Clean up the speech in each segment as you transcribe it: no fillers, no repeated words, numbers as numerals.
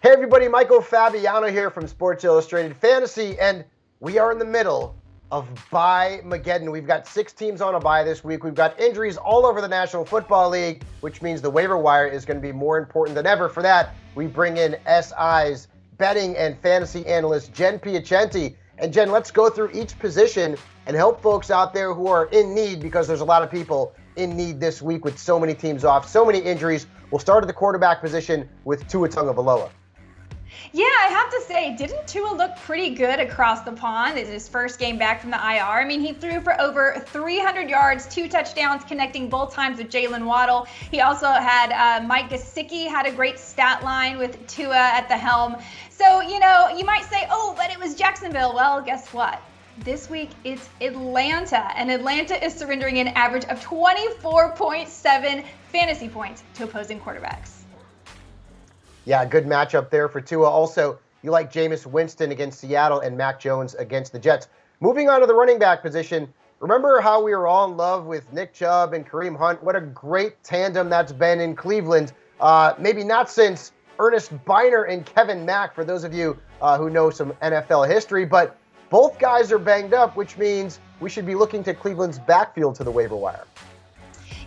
Hey everybody, Michael Fabiano here from Sports Illustrated Fantasy, and we are in the middle of bye-maggedon. We've got 6 teams on a bye this week. We've got injuries all over the National Football League, which means the waiver wire is going to be more important than ever. For that, we bring in SI's betting and fantasy analyst, Jen Piacenti. And Jen, let's go through each position and help folks out there who are in need, because there's a lot of people in need this week with so many teams off, so many injuries. We'll start at the quarterback position with Tua Tagovailoa. Yeah, I have to say, didn't Tua look pretty good across the pond? It's his first game back from the IR. I mean, he threw for over 300 yards, 2 touchdowns, connecting both times with Jalen Waddle. He also had Mike Gesicki had a great stat line with Tua at the helm. So, you might say, oh, but it was Jacksonville. Well, guess what? This week, it's Atlanta, and Atlanta is surrendering an average of 24.7 fantasy points to opposing quarterbacks. Yeah, good matchup there for Tua. Also, you like Jameis Winston against Seattle and Mac Jones against the Jets. Moving on to the running back position, remember how we were all in love with Nick Chubb and Kareem Hunt? What a great tandem that's been in Cleveland. Maybe not since Ernest Biner and Kevin Mack, for those of you who know some NFL history, but both guys are banged up, which means we should be looking to Cleveland's backfield to the waiver wire.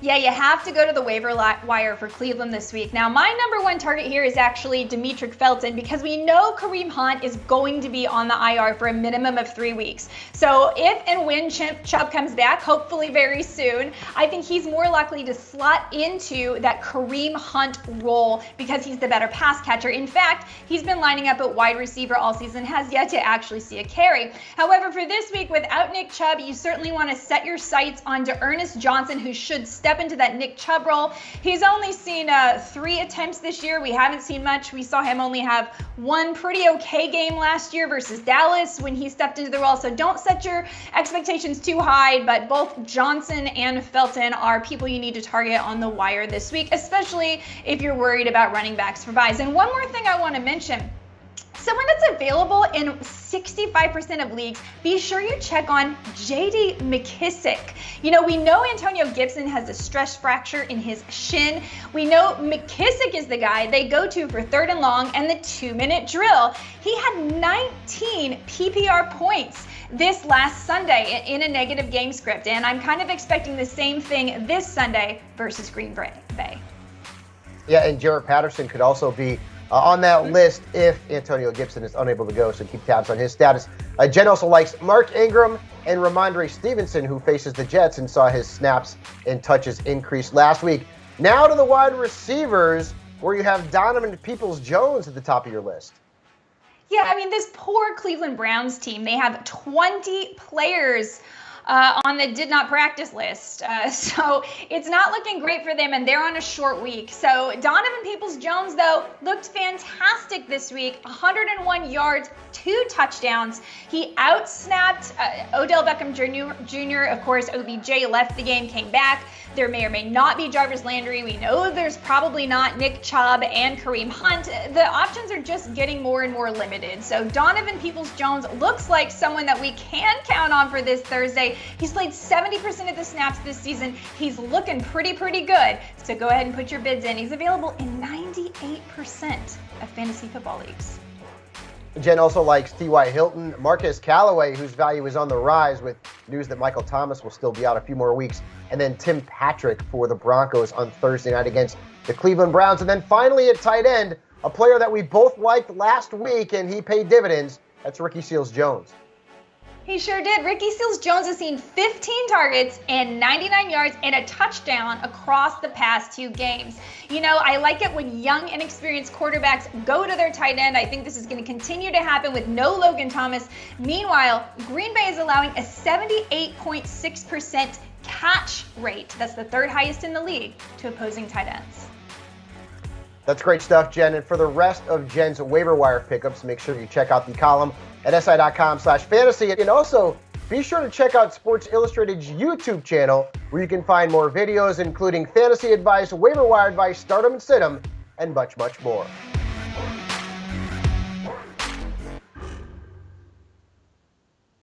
Yeah, you have to go to the waiver wire for Cleveland this week. Now, my number one target here is actually Demetric Felton, because we know Kareem Hunt is going to be on the IR for a minimum of 3 weeks. So if and when Chubb comes back, hopefully very soon, I think he's more likely to slot into that Kareem Hunt role because he's the better pass catcher. In fact, he's been lining up at wide receiver all season, has yet to actually see a carry. However, for this week, without Nick Chubb, you certainly want to set your sights on D'Ernest Johnson, who should step into that Nick Chubb role. He's only seen 3 attempts this year. We haven't seen much. We saw him only have one pretty okay game last year versus Dallas when he stepped into the role. So don't set your expectations too high, but both Johnson and Felton are people you need to target on the wire this week, especially if you're worried about running backs for buys. And one more thing I want to mention. Someone that's available in 65% of leagues, be sure you check on J.D. McKissic. We know Antonio Gibson has a stress fracture in his shin. We know McKissic is the guy they go to for 3rd and long and the 2-minute drill. He had 19 PPR points this last Sunday in a negative game script, and I'm kind of expecting the same thing this Sunday versus Green Bay. Yeah, and Jarrett Patterson could also be on that list if Antonio Gibson is unable to go, so keep tabs on his status. Jen also likes Mark Ingram and Ramondre Stevenson, who faces the Jets and saw his snaps and touches increase last week. Now to the wide receivers, where you have Donovan Peoples-Jones at the top of your list. Yeah, I mean, this poor Cleveland Browns team, they have 20 players on the did not practice list. So it's not looking great for them, and they're on a short week. So Donovan Peoples-Jones, though, looked fantastic this week. 101 yards, 2 touchdowns. He outsnapped Odell Beckham Jr. Of course, OBJ left the game, came back. There may or may not be Jarvis Landry. We know there's probably not Nick Chubb and Kareem Hunt. The options are just getting more and more limited. So Donovan Peoples-Jones looks like someone that we can count on for this Thursday. He's played 70% of the snaps this season. He's looking pretty good. So go ahead and put your bids in. He's available in 98% of fantasy football leagues. Jen also likes T.Y. Hilton, Marcus Callaway, whose value is on the rise with news that Michael Thomas will still be out a few more weeks, and then Tim Patrick for the Broncos on Thursday night against the Cleveland Browns. And then finally at tight end, a player that we both liked last week and he paid dividends, that's Ricky Seals-Jones. He sure did. Ricky Seals-Jones has seen 15 targets and 99 yards and a touchdown across the past 2 games. I like it when young, inexperienced quarterbacks go to their tight end. I think this is going to continue to happen with no Logan Thomas. Meanwhile, Green Bay is allowing a 78.6% catch rate. That's the 3rd highest in the league to opposing tight ends. That's great stuff, Jen. And for the rest of Jen's waiver wire pickups, make sure you check out the column at si.com/fantasy. And also, be sure to check out Sports Illustrated's YouTube channel, where you can find more videos, including fantasy advice, waiver wire advice, start 'em and sit 'em, and much more.